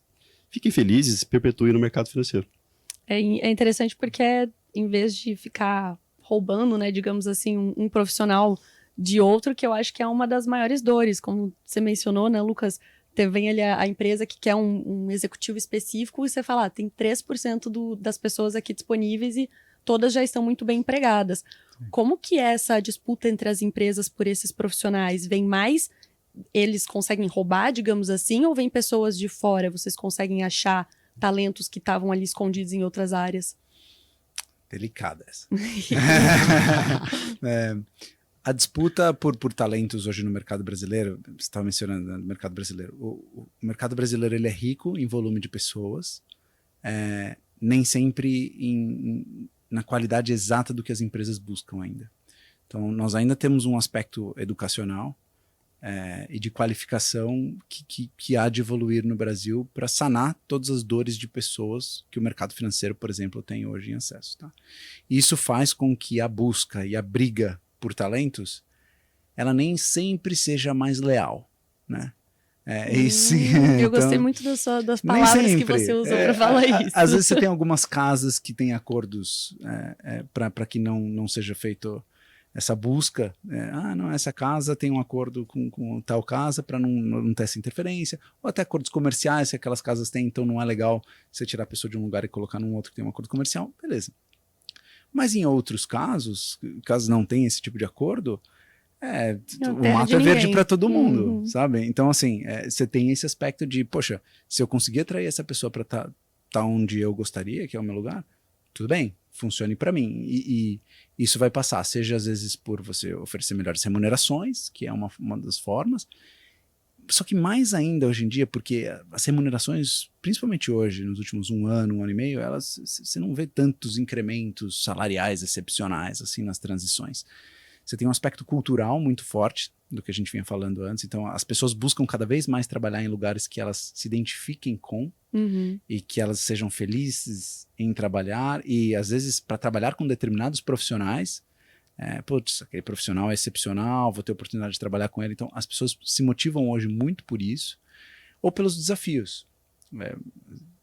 fiquem felizes e perpetuem no mercado financeiro. É interessante porque, em vez de ficar roubando, né, digamos assim, um profissional de outro, que eu acho que é uma das maiores dores, como você mencionou, né, Lucas? Vem ali a empresa que quer um executivo específico e você fala, tem 3% das pessoas aqui disponíveis e todas já estão muito bem empregadas. Como que é essa disputa entre as empresas por esses profissionais? Vem mais, eles conseguem roubar, digamos assim, ou vem pessoas de fora? Vocês conseguem achar talentos que estavam ali escondidos em outras áreas? Delicada essa. A disputa por talentos hoje no mercado brasileiro, você estava mencionando no mercado brasileiro, o mercado brasileiro ele é rico em volume de pessoas, nem sempre na qualidade exata do que as empresas buscam ainda. Então, nós ainda temos um aspecto educacional e de qualificação que há de evoluir no Brasil para sanar todas as dores de pessoas que o mercado financeiro, por exemplo, tem hoje em acesso. Tá? Isso faz com que a busca e a briga por talentos, ela nem sempre seja mais leal, né? Eu gostei muito das palavras que você usou para falar isso. Às vezes você tem algumas casas que têm acordos para que não seja feito essa busca. Não, essa casa tem um acordo com tal casa para não ter essa interferência, ou até acordos comerciais que aquelas casas têm, então não é legal você tirar a pessoa de um lugar e colocar num outro que tem um acordo comercial, beleza. Mas em outros casos não tem esse tipo de acordo, o mato é verde para todo mundo, sabe? Então, assim, você tem esse aspecto de, poxa, se eu conseguir atrair essa pessoa para tá onde eu gostaria, que é o meu lugar, tudo bem, funcione para mim. E isso vai passar, seja às vezes por você oferecer melhores remunerações, que é uma das formas, só que mais ainda hoje em dia, porque as remunerações, principalmente hoje, nos últimos um ano e meio, você não vê tantos incrementos salariais excepcionais assim nas transições. Você tem um aspecto cultural muito forte do que a gente vinha falando antes, então as pessoas buscam cada vez mais trabalhar em lugares que elas se identifiquem com e que elas sejam felizes em trabalhar, e às vezes para trabalhar com determinados profissionais, aquele profissional é excepcional, vou ter oportunidade de trabalhar com ele. Então as pessoas se motivam hoje muito por isso, ou pelos desafios.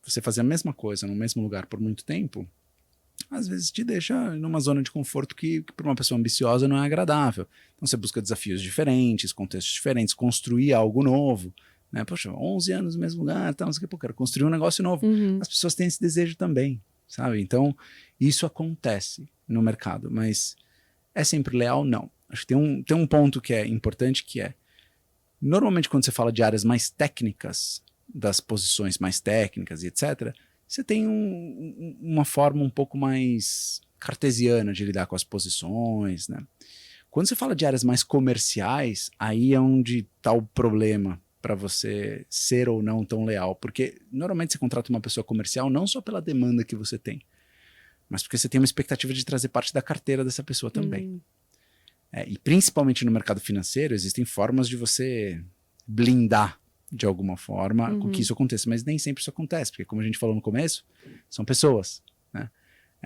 Você fazer a mesma coisa no mesmo lugar por muito tempo, às vezes te deixa numa zona de conforto que para uma pessoa ambiciosa não é agradável. Então você busca desafios diferentes, contextos diferentes, construir algo novo, né? Poxa, 11 anos no mesmo lugar, não sei o que, quero construir um negócio novo. As pessoas têm esse desejo também, sabe? Então isso acontece no mercado, mas é sempre leal? Não. Acho que tem um ponto que é importante, que é, normalmente quando você fala de áreas mais técnicas, das posições mais técnicas e etc., você tem uma forma um pouco mais cartesiana de lidar com as posições, né? Quando você fala de áreas mais comerciais, aí é onde está o problema para você ser ou não tão leal, porque normalmente você contrata uma pessoa comercial não só pela demanda que você tem, mas porque você tem uma expectativa de trazer parte da carteira dessa pessoa também. E principalmente no mercado financeiro, existem formas de você blindar de alguma forma com que isso aconteça, mas nem sempre isso acontece, porque como a gente falou no começo, são pessoas, né?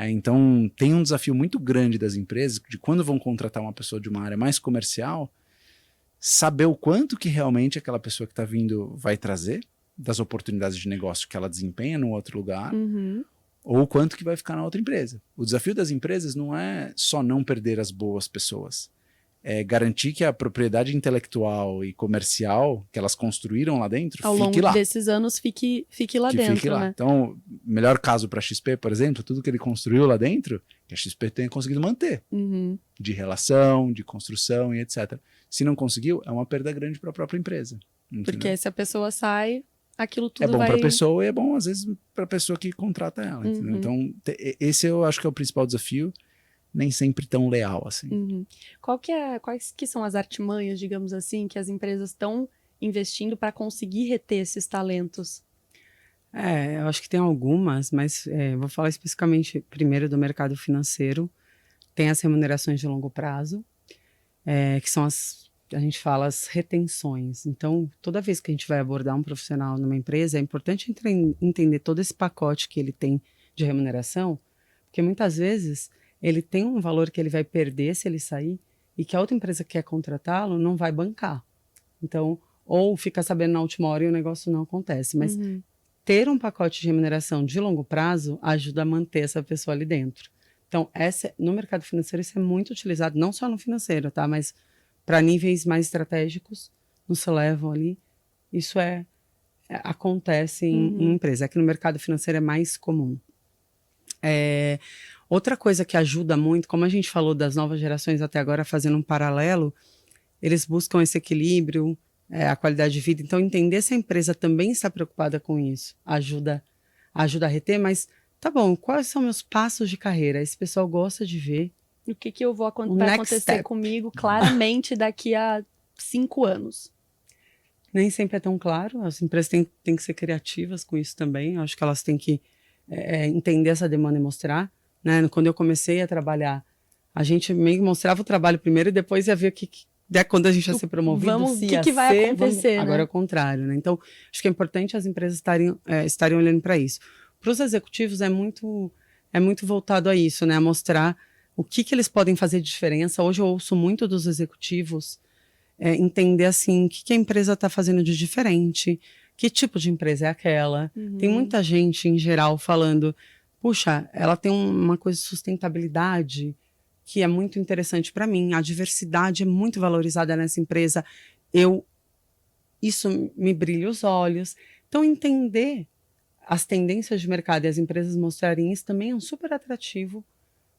Então tem um desafio muito grande das empresas, de quando vão contratar uma pessoa de uma área mais comercial, saber o quanto que realmente aquela pessoa que está vindo vai trazer, das oportunidades de negócio que ela desempenha no outro lugar, ou o quanto que vai ficar na outra empresa. O desafio das empresas não é só não perder as boas pessoas, é garantir que a propriedade intelectual e comercial que elas construíram lá dentro ao fique lá. Ao longo desses anos fique lá que dentro, fique lá. né? Então, melhor caso para a XP, por exemplo, tudo que ele construiu lá dentro, que a XP tenha conseguido manter. De relação, de construção e etc. Se não conseguiu, é uma perda grande para a própria empresa. Entendeu? Porque se a pessoa sai, aquilo tudo É bom vai... para a pessoa e é bom, às vezes, para a pessoa que contrata ela. Entendeu? Então, esse eu acho que é o principal desafio, nem sempre tão leal assim. Quais que são as artimanhas, digamos assim, que as empresas estão investindo para conseguir reter esses talentos? Eu acho que tem algumas, mas vou falar especificamente primeiro do mercado financeiro. Tem as remunerações de longo prazo, que são a gente fala as retenções. Então, toda vez que a gente vai abordar um profissional numa empresa, é importante entender todo esse pacote que ele tem de remuneração, porque muitas vezes ele tem um valor que ele vai perder se ele sair e que a outra empresa que quer contratá-lo não vai bancar. Então, ou fica sabendo na última hora e o negócio não acontece. Mas ter um pacote de remuneração de longo prazo ajuda a manter essa pessoa ali dentro. Então, no mercado financeiro, isso é muito utilizado, não só no financeiro, tá? Mas para níveis mais estratégicos, no C-level ali, isso acontece em empresa. Aqui no mercado financeiro é mais comum. Outra coisa que ajuda muito, como a gente falou das novas gerações até agora, fazendo um paralelo, eles buscam esse equilíbrio, a qualidade de vida. Então, entender se a empresa também está preocupada com isso ajuda a reter, mas tá bom, quais são meus passos de carreira? Esse pessoal gosta de ver. O que vai acontecer comigo claramente daqui a 5 anos? Nem sempre é tão claro, as empresas têm que ser criativas com isso também. Eu acho que elas têm que entender essa demanda e mostrar. Né? Quando eu comecei a trabalhar, a gente meio que mostrava o trabalho primeiro e depois ia ver quando a gente ia ser promovido, o que vai acontecer, né? Agora é o contrário, né? Então, acho que é importante as empresas estarem olhando para isso. Para os executivos é muito voltado a isso, né? A mostrar o que eles podem fazer de diferença. Hoje eu ouço muito dos executivos entender assim, o que a empresa está fazendo de diferente, que tipo de empresa é aquela. Tem muita gente, em geral, falando, puxa, ela tem uma coisa de sustentabilidade que é muito interessante para mim, a diversidade é muito valorizada nessa empresa, isso me brilha os olhos. Então, entender as tendências de mercado e as empresas mostrarem isso também é um super atrativo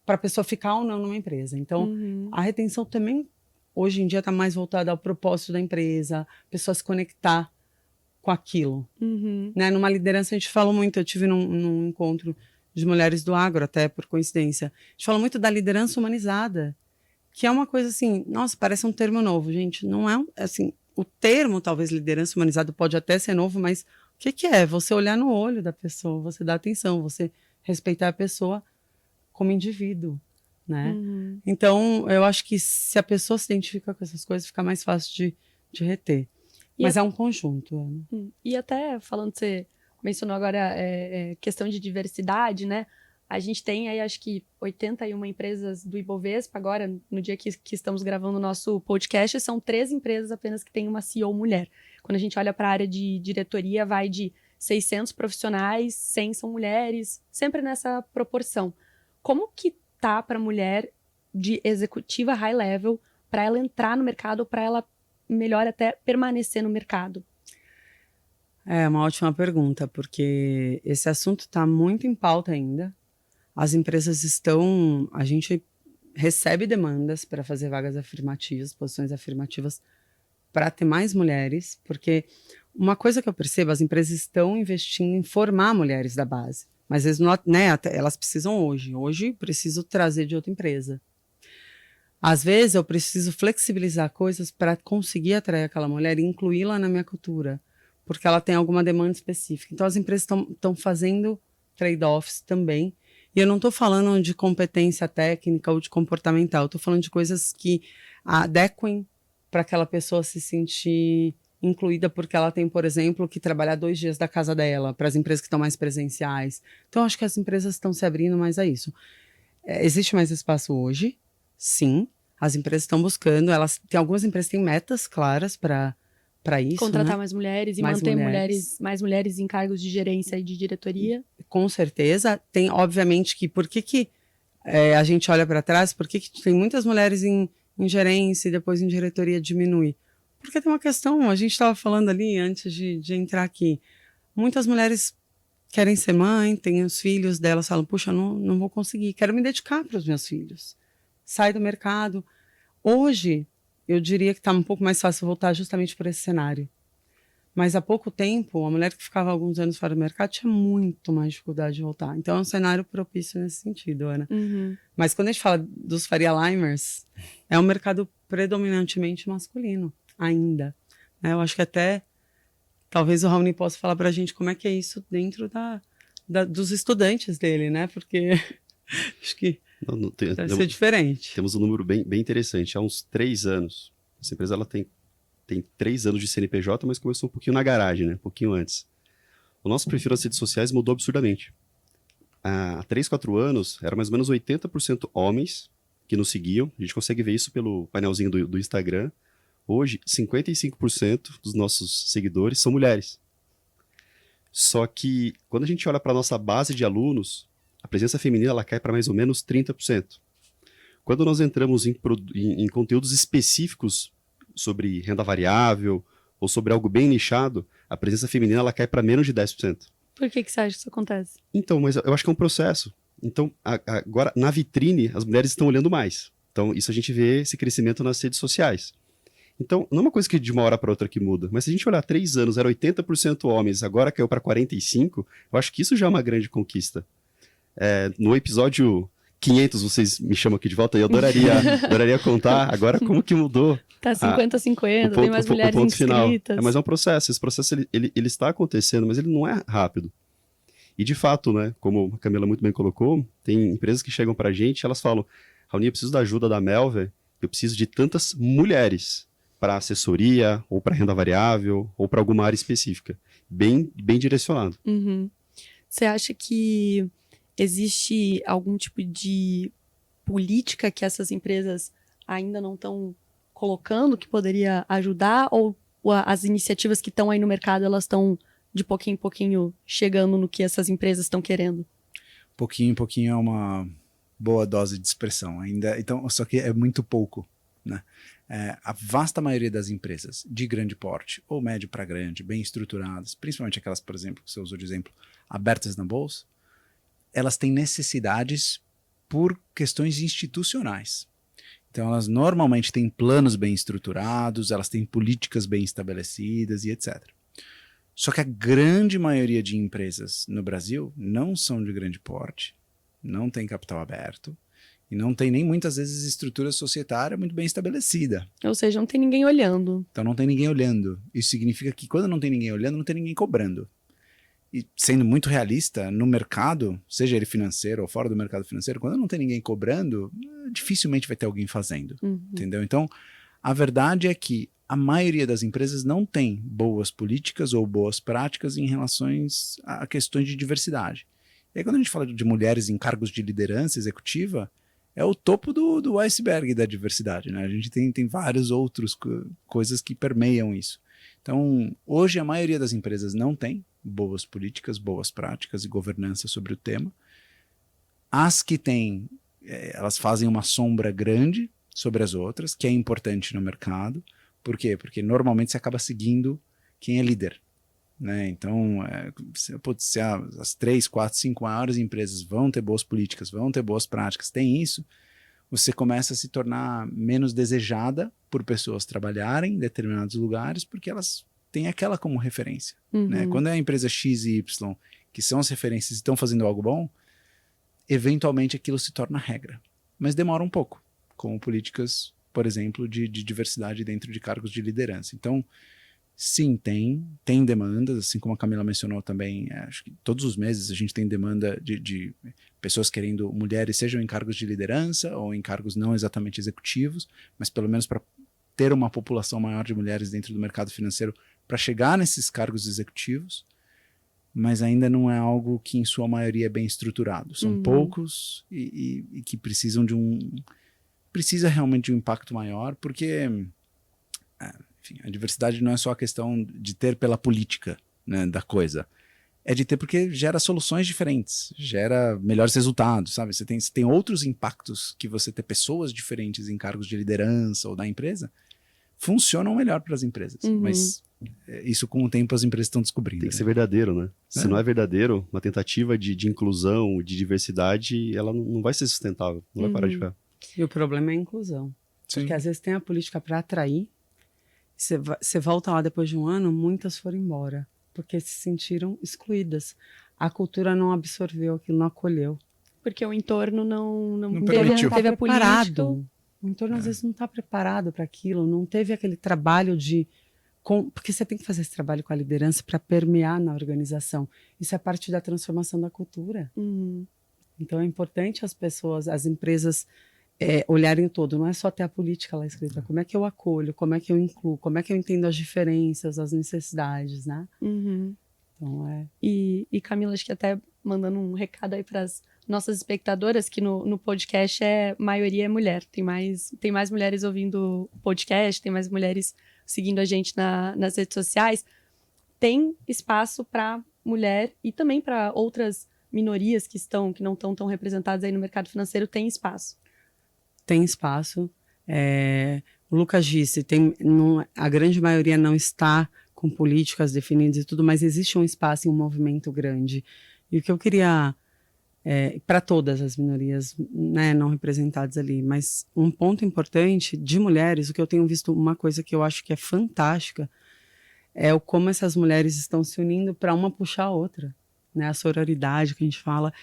para a pessoa ficar ou não numa empresa. Então, a retenção também, hoje em dia, está mais voltada ao propósito da empresa, a pessoa se conectar com aquilo. Né? Numa liderança, a gente falou muito, eu tive num encontro de mulheres do agro, até por coincidência. A gente fala muito da liderança humanizada, que é uma coisa assim, nossa, parece um termo novo, gente. Não é assim, o termo, talvez, liderança humanizada pode até ser novo, mas o que é? Você olhar no olho da pessoa, você dar atenção, você respeitar a pessoa como indivíduo, né? Então, eu acho que se a pessoa se identifica com essas coisas, fica mais fácil de reter. Mas é um conjunto. E até falando, você mencionou agora questão de diversidade, né? A gente tem aí, acho que 81 empresas do Ibovespa agora, no dia que estamos gravando o nosso podcast, são 3 empresas apenas que têm uma CEO mulher. Quando a gente olha para a área de diretoria, vai de 600 profissionais, 100 são mulheres, sempre nessa proporção. Como que tá para a mulher de executiva high level, para ela entrar no mercado, para ela, melhor até, permanecer no mercado? É uma ótima pergunta, porque esse assunto está muito em pauta ainda. As empresas a gente recebe demandas para fazer vagas afirmativas, posições afirmativas, para ter mais mulheres, porque uma coisa que eu percebo, as empresas estão investindo em formar mulheres da base, mas às vezes elas precisam hoje. Hoje preciso trazer de outra empresa. Às vezes eu preciso flexibilizar coisas para conseguir atrair aquela mulher e incluí-la na minha cultura, porque ela tem alguma demanda específica. Então as empresas estão fazendo trade-offs também. E eu não estou falando de competência técnica ou de comportamental, estou falando de coisas que adequem para aquela pessoa se sentir incluída, porque ela tem, por exemplo, que trabalhar 2 dias da casa dela, para as empresas que estão mais presenciais. Então, acho que as empresas estão se abrindo mais a isso. Existe mais espaço hoje, sim. As empresas estão buscando, algumas empresas têm metas claras para isso. Contratar, né? mais mulheres e manter mais mulheres em cargos de gerência e de diretoria. Com certeza. Tem, obviamente, que por que a gente olha para trás, por que tem muitas mulheres em gerência e depois em diretoria diminui? Porque tem uma questão, a gente estava falando ali antes de entrar aqui, muitas mulheres querem ser mãe, têm os filhos delas, falam, puxa, não vou conseguir, quero me dedicar para os meus filhos. Sai do mercado. Hoje, eu diria que está um pouco mais fácil voltar justamente por esse cenário. Mas há pouco tempo, a mulher que ficava alguns anos fora do mercado tinha muito mais dificuldade de voltar. Então é um cenário propício nesse sentido, Ana. Mas quando a gente fala dos Faria Limers, é um mercado predominantemente masculino, ainda. Né? Eu acho que até, talvez o Raoni possa falar para a gente como é que é isso dentro dos estudantes dele, né? Porque acho que deve ser diferente. Temos um número bem interessante. Há uns 3 anos, essa empresa ela tem 3 anos de CNPJ, mas começou um pouquinho na garagem, né? Um pouquinho antes. O nosso perfil nas redes sociais mudou absurdamente. Há 3, 4 anos, era mais ou menos 80% homens que nos seguiam. A gente consegue ver isso pelo painelzinho do Instagram. Hoje, 55% dos nossos seguidores são mulheres. Só que, quando a gente olha para a nossa base de alunos, a presença feminina ela cai para mais ou menos 30%. Quando nós entramos em conteúdos específicos sobre renda variável ou sobre algo bem nichado, a presença feminina ela cai para menos de 10%. Por que você acha que isso acontece? Então, mas eu acho que é um processo. Então, agora, na vitrine, as mulheres estão olhando mais. Então, isso a gente vê esse crescimento nas redes sociais. Então, não é uma coisa que de uma hora para outra que muda, mas se a gente olhar 3 anos, era 80% homens, agora caiu para 45%, eu acho que isso já é uma grande conquista. No episódio 500, vocês me chamam aqui de volta, e eu adoraria contar agora como que mudou. Tá 50-50, tem mais mulheres inscritas. Mas é um processo, esse processo ele está acontecendo, mas ele não é rápido. E de fato, né, como a Camila muito bem colocou, tem empresas que chegam pra gente, elas falam, Raoni, eu preciso da ajuda da Melver, eu preciso de tantas mulheres para assessoria, ou para renda variável, ou para alguma área específica. Bem direcionado. Você acha que existe algum tipo de política que essas empresas ainda não estão colocando que poderia ajudar? Ou as iniciativas que estão aí no mercado, elas estão de pouquinho em pouquinho chegando no que essas empresas estão querendo? Pouquinho em pouquinho é uma boa dose de expressão ainda. Então, só que é muito pouco, né? A vasta maioria das empresas de grande porte, ou médio para grande, bem estruturadas, principalmente aquelas, por exemplo, que você usou de exemplo, abertas na bolsa, elas têm necessidades por questões institucionais. Então, elas normalmente têm planos bem estruturados, elas têm políticas bem estabelecidas e etc. Só que a grande maioria de empresas no Brasil não são de grande porte, não tem capital aberto, e não tem nem muitas vezes estrutura societária muito bem estabelecida. Ou seja, não tem ninguém olhando. Então não tem ninguém olhando. Isso significa que quando não tem ninguém olhando, não tem ninguém cobrando. E sendo muito realista, no mercado, seja ele financeiro ou fora do mercado financeiro, quando não tem ninguém cobrando, dificilmente vai ter alguém fazendo. Entendeu? Então, a verdade é que a maioria das empresas não tem boas políticas ou boas práticas em relação a questões de diversidade. E aí, quando a gente fala de mulheres em cargos de liderança executiva, é o topo do iceberg da diversidade, né? A gente tem várias outras coisas que permeiam isso. Então, hoje a maioria das empresas não tem boas políticas, boas práticas e governança sobre o tema. As que têm, elas fazem uma sombra grande sobre as outras, que é importante no mercado. Por quê? Porque normalmente você acaba seguindo quem é líder, né? Então, se as 3, 4, 5 maiores empresas vão ter boas políticas, vão ter boas práticas, tem isso, você começa a se tornar menos desejada por pessoas trabalharem em determinados lugares, porque elas têm aquela como referência. Né? Quando é a empresa X e Y, que são as referências e estão fazendo algo bom, eventualmente aquilo se torna regra. Mas demora um pouco, como políticas, por exemplo, de diversidade dentro de cargos de liderança. Então, sim, tem demandas, assim como a Camila mencionou também, acho que todos os meses a gente tem demanda de pessoas querendo mulheres, sejam em cargos de liderança ou em cargos não exatamente executivos, mas pelo menos para ter uma população maior de mulheres dentro do mercado financeiro para chegar nesses cargos executivos, mas ainda não é algo que em sua maioria é bem estruturado. São poucos e que precisam precisa realmente de um impacto maior, porque enfim, a diversidade não é só a questão de ter pela política, né, da coisa. É de ter porque gera soluções diferentes, gera melhores resultados, sabe? Você tem outros impactos que você ter pessoas diferentes em cargos de liderança ou da empresa funcionam melhor para as empresas. Mas isso com o tempo as empresas estão descobrindo. Tem que ser verdadeiro, né? Se não é verdadeiro, uma tentativa de inclusão, de diversidade, ela não vai ser sustentável, não vai parar de pé. E o problema é a inclusão. Sim. Porque às vezes tem a política para atrair Você volta lá depois de um ano, muitas foram embora, porque se sentiram excluídas. A cultura não absorveu aquilo, não acolheu. Porque o entorno não permitiu. teve a política. O entorno às vezes não está preparado para aquilo, não teve aquele trabalho porque você tem que fazer esse trabalho com a liderança para permear na organização. Isso é parte da transformação da cultura. Então é importante as pessoas, as empresas olharem o todo. Não é só ter a política lá escrita. Como é que eu acolho, como é que eu incluo, como é que eu entendo as diferenças, as necessidades, né? Então E Camila, acho que até mandando um recado aí para as nossas espectadoras, que no podcast maioria é mulher. Tem mais mulheres ouvindo o podcast, tem mais mulheres seguindo a gente nas redes sociais. Tem espaço para mulher e também para outras minorias que não estão tão representadas aí no mercado financeiro, tem espaço. Tem espaço. O Lucas disse, a grande maioria não está com políticas definidas e tudo, mas existe um espaço e um movimento grande. E o que eu queria, para todas as minorias, né, não representadas ali, mas um ponto importante de mulheres, o que eu tenho visto, uma coisa que eu acho que é fantástica, é como essas mulheres estão se unindo para uma puxar a outra, né? A sororidade que a gente fala.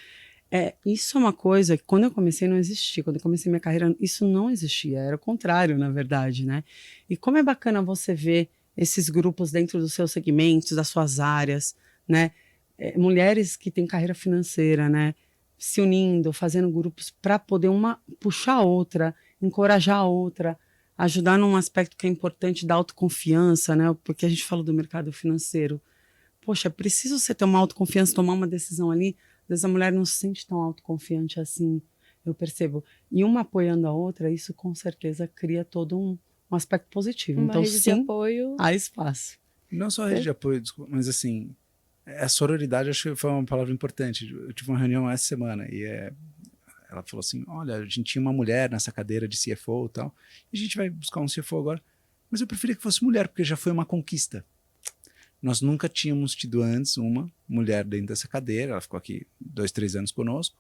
Isso é uma coisa que quando eu comecei não existia. Quando eu comecei minha carreira, isso não existia. Era o contrário, na verdade, né? E como é bacana você ver esses grupos dentro dos seus segmentos, das suas áreas, né? Mulheres que têm carreira financeira, né? Se unindo, fazendo grupos para poder uma puxar a outra, encorajar a outra, ajudar num aspecto que é importante da autoconfiança, né? Porque a gente fala do mercado financeiro. Poxa, é preciso você ter uma autoconfiança, tomar uma decisão ali. Às vezes a mulher não se sente tão autoconfiante assim, eu percebo. E uma apoiando a outra, isso com certeza cria todo um aspecto positivo. Uma então, rede sim, de apoio. há espaço. Não só a rede de apoio, desculpa, mas assim, a sororidade acho que foi uma palavra importante. Eu tive uma reunião essa semana e ela falou assim, olha, a gente tinha uma mulher nessa cadeira de CFO e tal, e a gente vai buscar um CFO agora, mas eu preferia que fosse mulher, porque já foi uma conquista. Nós nunca tínhamos tido antes uma mulher dentro dessa cadeira, ela ficou aqui 2, 3 anos conosco,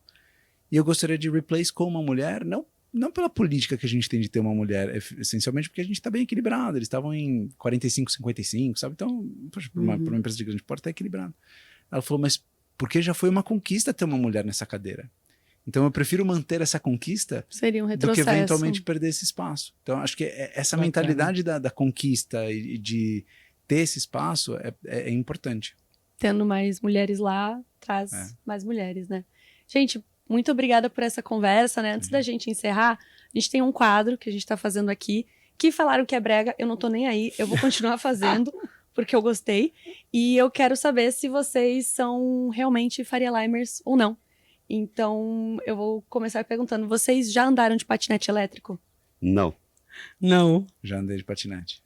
e eu gostaria de replace com uma mulher, não pela política que a gente tem de ter uma mulher, essencialmente porque a gente está bem equilibrado, eles estavam em 45, 55, sabe? Então, poxa, para uma empresa de grande porte está equilibrado. Ela falou, mas porque já foi uma conquista ter uma mulher nessa cadeira. Então eu prefiro manter essa conquista Seria um do retrocesso. que eventualmente perder esse espaço. Então acho que essa mentalidade da conquista e de ter esse espaço é importante. Tendo mais mulheres lá, traz mais mulheres, né? Gente, muito obrigada por essa conversa, né? Antes da gente encerrar, a gente tem um quadro que a gente tá fazendo aqui, que falaram que é brega, eu não tô nem aí, eu vou continuar fazendo, porque eu gostei, e eu quero saber se vocês são realmente Faria Limers ou não. Então, eu vou começar perguntando, vocês já andaram de patinete elétrico? Não. Não. Já andei de patinete.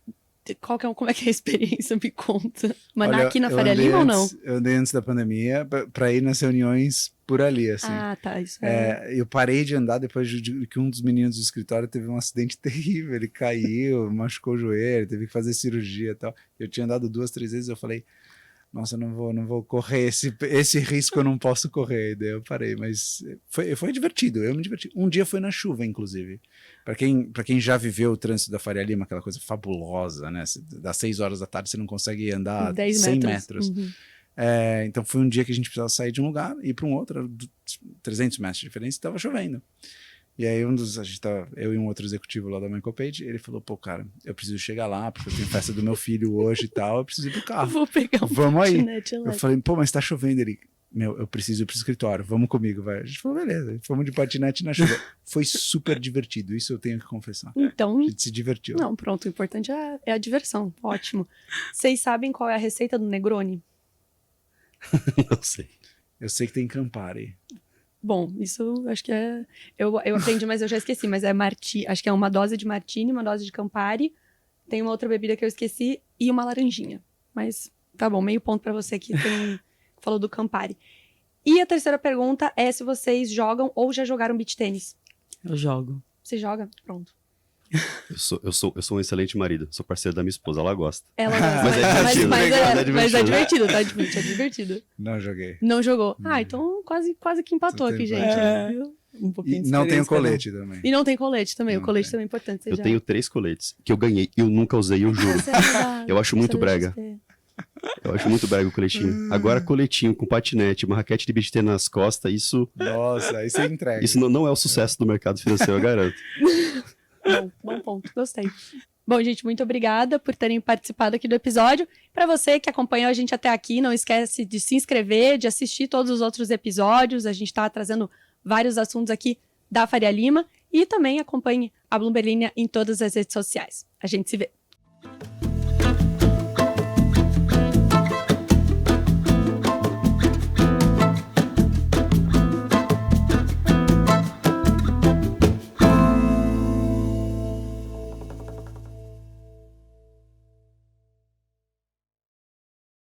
Como é que é a experiência? Me conta. Mas Olha, aqui na eu Faria andei Lima ou não? Eu andei antes da pandemia para ir nas reuniões por ali, assim. Ah, tá. Isso eu parei de andar depois de que um dos meninos do escritório teve um acidente terrível. Ele caiu, machucou o joelho, teve que fazer cirurgia e tal. Eu tinha andado 2, 3 vezes, eu falei, nossa, não vou correr esse risco, eu não posso correr. Daí eu parei, mas foi divertido, eu me diverti. Um dia foi na chuva, inclusive. Para quem já viveu o trânsito da Faria Lima, aquela coisa fabulosa, né? Das 6 horas da tarde você não consegue andar 10 100 metros. metros. Uhum. Então foi um dia que a gente precisava sair de um lugar e ir para um outro, 300 metros de diferença, e estava chovendo. E aí eu e um outro executivo lá da Michael Page, ele falou, pô, cara, eu preciso chegar lá, porque eu tenho festa do meu filho hoje e tal, eu preciso ir pro carro. Vou pegar um Vamos aí. patinete Eu elétrico. falei, pô, mas tá chovendo. Ele, eu preciso ir pro escritório, vamos comigo, vai. A gente falou, beleza, fomos de patinete na chuva. Foi super divertido, isso eu tenho que confessar. Então, A gente se divertiu. não, pronto, o importante é a diversão. Ótimo. Vocês sabem qual é a receita do Negroni? Não sei. Eu sei que tem Campari. Bom, isso acho que é... Eu aprendi, mas eu já esqueci. Mas acho que é uma dose de Martini, uma dose de Campari. Tem uma outra bebida que eu esqueci e uma laranjinha. Mas tá bom, meio ponto pra você que falou do Campari. E a terceira pergunta é se vocês jogam ou já jogaram beach tênis. Eu jogo. Você joga? Pronto. Eu sou um excelente marido. Sou parceiro da minha esposa, ela gosta. Ela gosta. Mas é divertido. Mas é divertido, tá divertido, é divertido. Não joguei. Não jogou. Então quase que empatou Só aqui, tem gente. É. Viu? Um pouquinho E de não tem o experiência, colete também. E não tem colete também. Não o colete tem. também é importante. Você Eu já... tenho 3 coletes que eu ganhei. Eu nunca usei, eu juro. Você é verdade, Eu acho muito você brega. deixa de ter. Eu acho muito brega o coletinho. Agora, coletinho com patinete, uma raquete de beach tennis nas costas, isso Nossa, aí você entrega. Isso não é o sucesso do mercado financeiro, eu garanto. Bom ponto, gostei. Bom, gente, muito obrigada por terem participado aqui do episódio. Para você que acompanhou a gente até aqui, não esquece de se inscrever, de assistir todos os outros episódios. A gente está trazendo vários assuntos aqui da Faria Lima. E também acompanhe a Bloomberg Linha em todas as redes sociais. A gente se vê.